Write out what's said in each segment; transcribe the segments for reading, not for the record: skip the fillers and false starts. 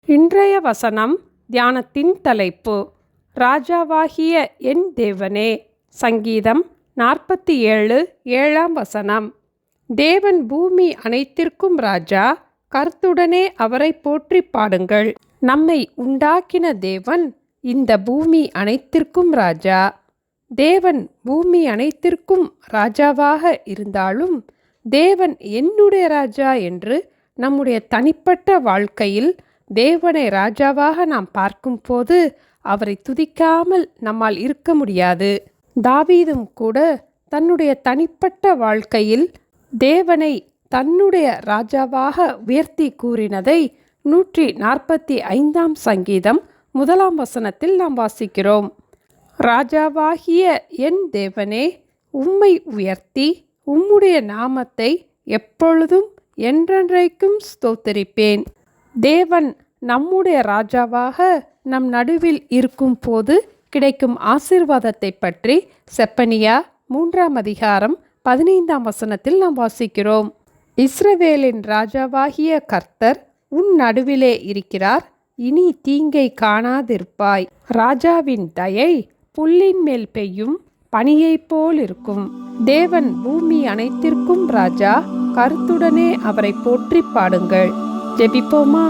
இன்றைய வசனம் தியானத்தின் தலைப்பு ராஜாவாகிய என் தேவனே. சங்கீதம் 47 7ஆம் வசனம். தேவன் பூமி அனைத்திற்கும் ராஜா, கருத்துடனே அவரை போற்றி பாடுங்கள். நம்மை உண்டாக்கின தேவன் இந்த பூமி அனைத்திற்கும் ராஜா. தேவன் பூமி அனைத்திற்கும் ராஜாவாக இருந்தாலும் தேவன் என்னுடைய ராஜா என்று நம்முடைய தனிப்பட்ட வாழ்க்கையில் தேவனை ராஜாவாக நாம் பார்க்கும்போது அவரை துதிக்காமல் நம்மால் இருக்க முடியாது. தாவீதும் கூட தன்னுடைய தனிப்பட்ட வாழ்க்கையில் தேவனை தன்னுடைய ராஜாவாக உயர்த்தி கூறினதை 145ஆம் சங்கீதம் 1ஆம் வசனத்தில் நாம் வாசிக்கிறோம். ராஜாவாகிய என் தேவனே, உம்மை உயர்த்தி உம்முடைய நாமத்தை எப்பொழுதும் என்றென்றைக்கும் ஸ்தோத்தரிப்பேன். தேவன் நம்முடைய ராஜாவாக நம் நடுவில் இருக்கும் போது கிடைக்கும் ஆசீர்வாதத்தை பற்றி செப்பனியா 3ஆம் அதிகாரம் 15ஆம் வசனத்தில் நாம் வாசிக்கிறோம். இஸ்ரவேலின் ராஜாவாகிய கர்த்தர் உன் நடுவிலே இருக்கிறார், இனி தீங்கை காணாதிருப்பாய். ராஜாவின் தயை புல்லின் மேல் பெய்யும் பனியைப் போல் இருக்கும். தேவன் பூமி அனைத்திற்கும் ராஜா, கருத்துடனே அவரை போற்றி பாடுங்கள். ஜெபிப்போமா.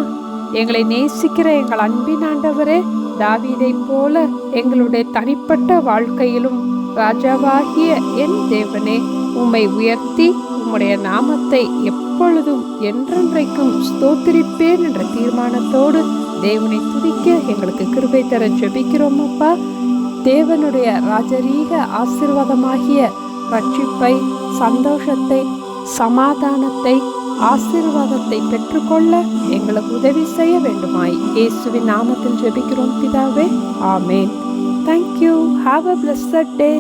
எங்களை நேசிக்கிற எங்கள் அன்பின் ஆண்டவரே, தாவீதைப் போல எங்களுடைய தனிப்பட்ட வாழ்க்கையிலும் ராஜாவாகிய என் தேவனே, உம்மை உயர்த்தி உம்முடைய நாமத்தை எப்பொழுதும் என்றென்றைக்கும் ஸ்தோத்திரிப்பேன் என்ற தீர்மானத்தோடு தேவனை துதிக்க எங்களுக்கு கிருபை தர ஜெபிக்கிறோம் அப்பா. தேவனுடைய ராஜரீக ஆசீர்வாதமாகிய ரட்சிப்பை, சந்தோஷத்தை, சமாதானத்தை, ஆசீர்வாதத்தை பெற்றுக்கொள்ள எங்களுக்கு உதவி செய்ய வேண்டுமாய் இயேசுவின் நாமத்தில் ஜெபிக்கிறோம் பிதாவே. ஆமேன். Thank you. Have a blessed day.